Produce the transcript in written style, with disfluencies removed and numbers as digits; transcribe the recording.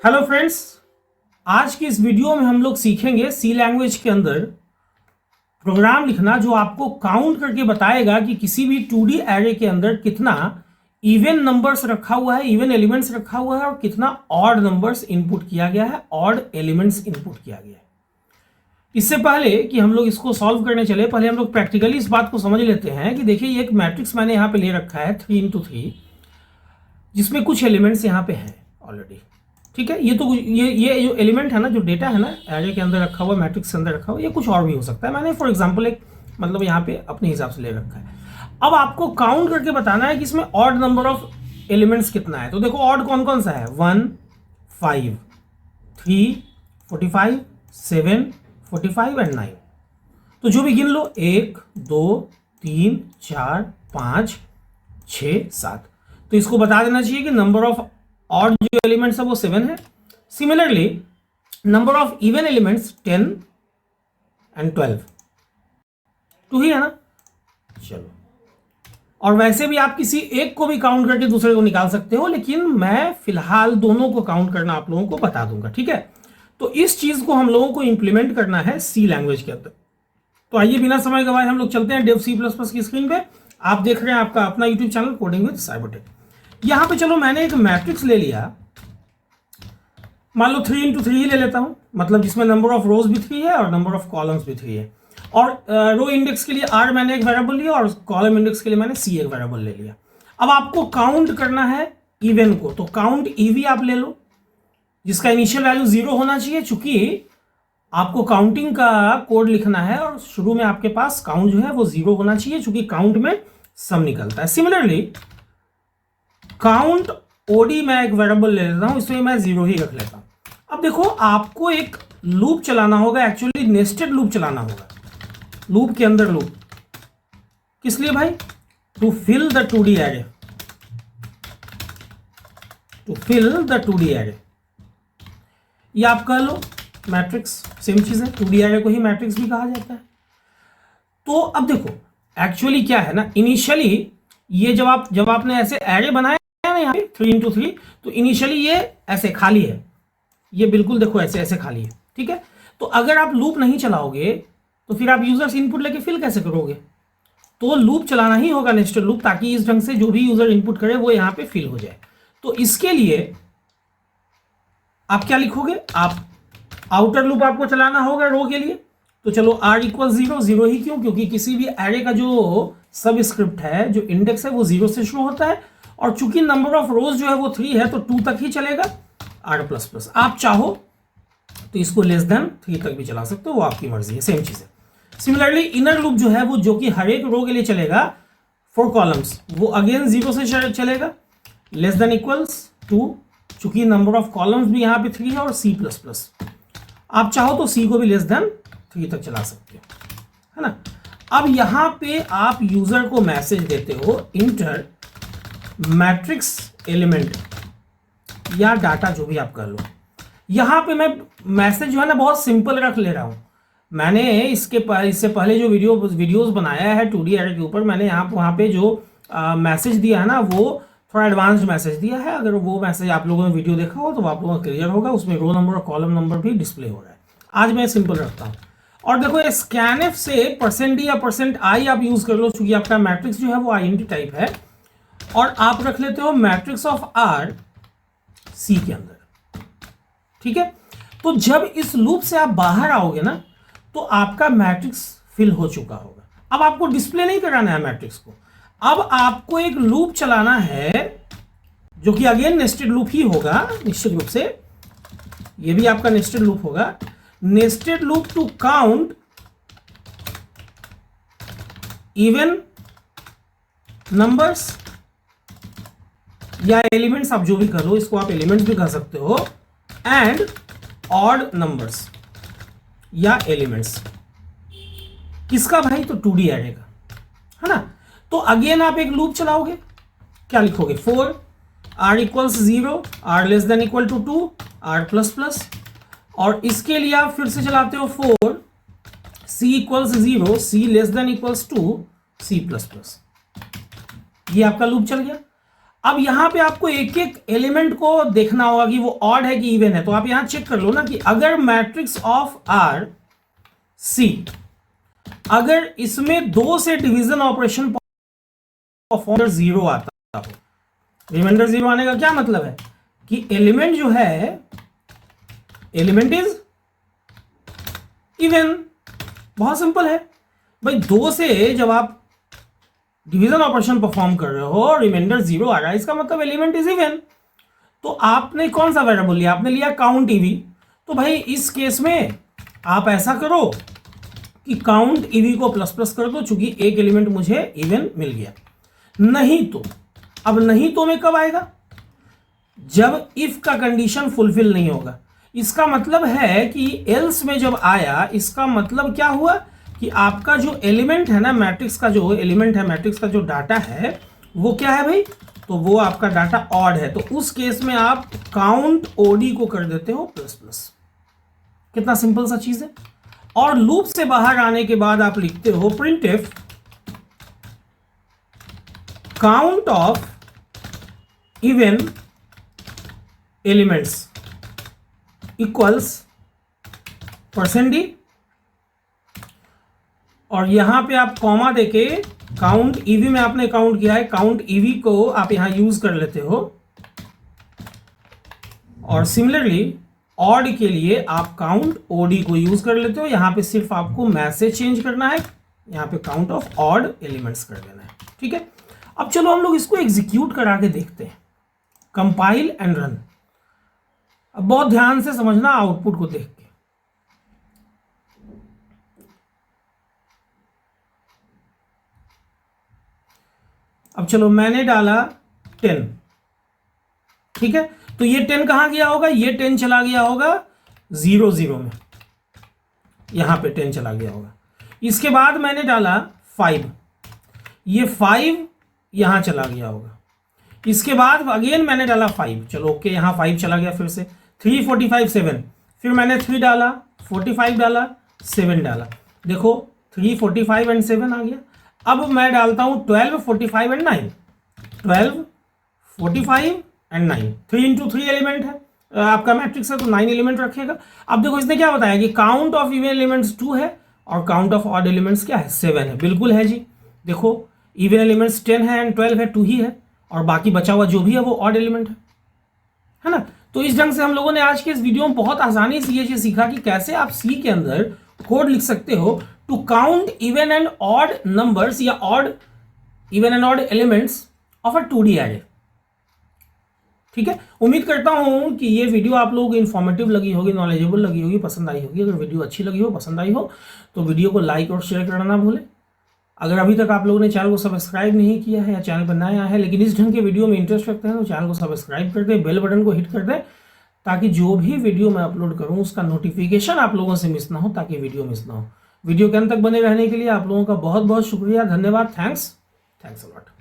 Hello friends, आज की इस वीडियो में हम लोग सीखेंगे सी लैंग्वेज के अंदर प्रोग्राम लिखना जो आपको काउंट करके बताएगा कि किसी भी 2D एरे के अंदर कितना इवन नंबर्स रखा हुआ है, इवन एलिमेंट्स रखा हुआ है और कितना ऑड नंबर्स इनपुट किया गया है, ऑड एलिमेंट्स इनपुट किया गया है। इससे पहले कि हम लोग इसको सॉल्व करने चले, पहले हम लोग प्रैक्टिकली इस बात को समझ लेते हैं कि देखिए ये एक मैट्रिक्स मैंने यहाँ पे ले रखा है 3x3, जिसमें कुछ एलिमेंट्स यहाँ पे हैं ऑलरेडी। ठीक है, ये तो ये जो एलिमेंट है ना, जो डेटा है ना एरे के अंदर रखा हुआ, मैट्रिक्स के अंदर रखा हुआ, ये कुछ और भी हो सकता है। मैंने फॉर एग्जांपल एक मतलब यहाँ पे अपने हिसाब से ले रखा है। अब आपको काउंट करके बताना है कि इसमें ऑड नंबर ऑफ एलिमेंट्स कितना है। तो देखो ऑड कौन कौन सा है, 1, 5, 3, 45, 7, 45 एंड 9। तो जो भी गिन लो, 1, 2, 3, 4, 5, 6, 7। तो इसको बता देना चाहिए कि नंबर ऑफ और जो एलिमेंट्स है वो 7 है। Similarly number of even elements 10 and 12, 2 ही है ना। चलो, और वैसे भी आप किसी एक को भी काउंट करके दूसरे को निकाल सकते हो, लेकिन मैं फिलहाल दोनों को काउंट करना आप लोगों को बता दूंगा। ठीक है, तो इस चीज को हम लोगों को इंप्लीमेंट करना है सी लैंग्वेज के अंदर। तो आइए बिना समय गवाए हम लोग चलते हैं डेव C++ की स्क्रीन पे। आप देख रहे हैं आपका अपना YouTube channel coding with Cybertech. यहां पे चलो मैंने एक मैट्रिक्स ले लिया, मान लो 3x3 ही ले लेता हूं, मतलब जिसमें नंबर ऑफ रोज भी 3 है और नंबर ऑफ कॉलम्स भी 3 है। और रो इंडेक्स के लिए r मैंने एक वेरिएबल लिया और कॉलम इंडेक्स के लिए मैंने c एक वेरिएबल ले लिया। अब आपको काउंट करना है इवन को, तो काउंट ईवी आप ले लो, जिसका इनिशियल वैल्यू 0 होना चाहिए, चूंकि आपको काउंटिंग का कोड लिखना है और शुरू में आपके पास काउंट जो है वो 0 होना चाहिए, चूंकि काउंट में सम निकलता है। सिमिलरली काउंट ओडी मैं एक वेरिएबल ले लेता हूं, इसमें मैं 0 ही रख लेता हूं। अब देखो आपको एक लूप चलाना होगा, एक्चुअली नेस्टेड लूप चलाना होगा, लूप के अंदर लूप। किस लिए भाई? To fill the 2D array, to fill the 2D array. ये आप कह लो मैट्रिक्स, सेम चीज है, 2D एरे को ही मैट्रिक्स भी कहा जाता है। तो अब देखो एक्चुअली क्या है ना, इनिशियली ये जब आपने ऐसे एरे बनाया है ना यहाँ पे 3x3, तो इनिशियली ये ऐसे खाली है, ये बिल्कुल देखो ऐसे ऐसे खाली है। ठीक है, तो अगर आप लूप नहीं चलाओगे तो फिर आप यूजर से इनपुट लेके फिल कैसे करोगे? तो लूप चलाना ही होगा, नेस्टेड लूप, ताकि इस ढंग से जो भी यूजर इनपुट करे वो यहाँ पे फिल हो जाए। तो इसके लिए आप क्या लिखोगे, आप आउटर लूप आपको चलाना होगा रो के लिए। तो चलो r = 0, 0 ही क्यों? क्योंकि किसी भी एरे का जो सब स्क्रिप्ट है, जो इंडेक्स है, वो 0 से शुरू होता है, और चूंकि नंबर ऑफ रोज जो है वो 3 है तो 2 तक ही चलेगा। r++, आप चाहो तो इसको <3 तक भी चला सकते हो, वो आपकी मर्जी है, सेम चीज है। सिमिलरली इनर लूप जो है वो, जो कि हर एक रो के लिए चलेगा फॉर कॉलम्स, वो अगेन 0 से चलेगा, <2, चूंकि नंबर ऑफ कॉलम्स भी यहाँ पे 3 है, और C++, आप चाहो तो C को भी <3 तक चला सकते हो, है ना। अब यहां पे आप यूजर को मैसेज देते हो, इंटर मैट्रिक्स एलिमेंट या डाटा, जो भी आप कर लो। यहां पे मैं मैसेज जो है ना बहुत सिंपल रख ले रहा हूं। मैंने इससे पहले जो वीडियोस बनाया है 2D एरे के ऊपर, मैंने वहां पे जो मैसेज दिया है ना, वो थोड़ा एडवांस्ड मैसेज दिया है। अगर वो मैसेज आप लोगों ने वीडियो देखा हो तो आप लोगों को क्लियर होगा, उसमें रो नंबर और कॉलम नंबर भी डिस्प्ले हो रहा है। आज मैं सिंपल रखता हूं। और देखो स्कैनफ से %d या %i आप यूज कर लो, क्योंकि आपका मैट्रिक्स जो है वो INT टाइप है, और आप रख लेते हो मैट्रिक्स ऑफ r C के अंदर। ठीक है, तो जब इस लूप से आप बाहर आओगे ना, तो आपका मैट्रिक्स फिल हो चुका होगा। अब आपको डिस्प्ले नहीं कराना है मैट्रिक्स को, अब आपको एक लूप चलाना है, जो कि अगेन नेस्टेड लूप ही होगा, निश्चित रूप से ये भी आपका नेस्टेड लूप होगा। Nested loop to count even numbers या एलिमेंट्स, आप जो भी कर लो, इसको आप एलिमेंट्स भी कह सकते हो, एंड ऑड नंबर्स या एलिमेंट्स। किसका भाई? तो 2D एरे का, है ना। तो अगेन आप एक लूप चलाओगे, क्या लिखोगे, 4, r = 0, r <= 2, r++, और इसके लिए आप फिर से चलाते हो 4, c = 0, c <= 2, C++। ये आपका लूप चल गया। अब यहां पे आपको एक एक एलिमेंट को देखना होगा कि वो ऑड है कि इवन है। तो आप यहां चेक कर लो ना कि अगर मैट्रिक्स ऑफ आर सी, अगर इसमें 2 से डिवीजन ऑपरेशन परफॉर्म 0 आता हो, रिमाइंडर 0 आने का क्या मतलब है कि एलिमेंट जो है, एलिमेंट इज इवन। बहुत सिंपल है भाई, 2 से जब आप डिवीजन ऑपरेशन परफॉर्म कर रहे हो, रिमाइंडर 0 आ रहा है, इसका मतलब एलिमेंट इज इवन। तो आपने कौन सा वेरिएबल लिया? आपने लिया काउंट ईवी। तो भाई इस केस में आप ऐसा करो कि काउंट ईवी को प्लस प्लस कर दो, चूंकि एक एलिमेंट मुझे इवन मिल गया। नहीं तो, अब नहीं तो में कब आएगा? जब इफ का कंडीशन फुलफिल नहीं होगा। इसका मतलब है कि एल्स में जब आया, इसका मतलब क्या हुआ कि आपका जो एलिमेंट है ना, मैट्रिक्स का जो एलिमेंट है, मैट्रिक्स का जो डाटा है वो क्या है भाई? तो वो आपका डाटा ऑड है। तो उस केस में आप काउंट ओडी को कर देते हो प्लस प्लस। कितना सिंपल सा चीज है। और लूप से बाहर आने के बाद आप लिखते हो printf count of even elements equals %d, और यहां पे आप कॉमा देके काउंट ईवी में आपने काउंट किया है, काउंट ईवी को आप यहां यूज कर लेते हो। और सिमिलरली ऑड के लिए आप काउंट ओडी को यूज कर लेते हो। यहां पे सिर्फ आपको मैसेज चेंज करना है, यहां पे काउंट ऑफ ऑड एलिमेंट्स कर देना है। ठीक है, अब चलो हम लोग इसको एग्जीक्यूट करा के देखते हैं। Compile and run. अब बहुत ध्यान से समझना आउटपुट को देख के। अब चलो मैंने डाला 10, ठीक है, तो ये 10 कहां गया होगा? ये 10 चला गया होगा 0 0 में, यहां पे 10 चला गया होगा। इसके बाद मैंने डाला 5, ये 5 यहां चला गया होगा। इसके बाद अगेन मैंने डाला 5, चलो ओके, यहां 5 चला गया फिर से। 3 45 7, फिर मैंने 3 डाला, 45 डाला, 7 डाला, देखो 3 45 एंड 7 आ गया। अब मैं डालता हूं 12 45 एंड 9, 12 45 एंड 9, 3 इंटू 3 एलिमेंट है आपका मैट्रिक्स है, तो 9 एलिमेंट रखेगा। अब देखो इसने क्या बताया कि काउंट ऑफ इवन एलिमेंट्स 2 है और काउंट ऑफ ऑड एलिमेंट्स क्या है? 7 है। बिल्कुल है जी, देखो इवन एलिमेंट्स 10 है एंड 12 है, 2 ही है, और बाकी बचा हुआ जो भी है वो ऑड एलिमेंट है ना। तो इस ढंग से हम लोगों ने आज के इस वीडियो में बहुत आसानी से ये चीज सीखा कि कैसे आप सी के अंदर कोड लिख सकते हो to count even and odd numbers या odd even and odd elements of a 2D array. ठीक है, उम्मीद करता हूं कि ये वीडियो आप लोगों को इन्फॉर्मेटिव लगी होगी, नॉलेजेबल लगी होगी, पसंद आई होगी। अगर वीडियो अच्छी लगी हो, पसंद आई हो, तो वीडियो को लाइक और शेयर करना ना भूलें। अगर अभी तक आप लोगों ने चैनल को सब्सक्राइब नहीं किया है या चैनल पर नया है लेकिन इस ढंग के वीडियो में इंटरेस्ट रखते हैं, तो चैनल को सब्सक्राइब कर दें, बेल बटन को हिट कर दें, ताकि जो भी वीडियो मैं अपलोड करूं उसका नोटिफिकेशन आप लोगों से मिस ना हो, ताकि वीडियो मिस ना हो। वीडियो के अंत तक बने रहने के लिए आप लोगों का बहुत बहुत शुक्रिया, धन्यवाद, थैंक्स अ लॉट।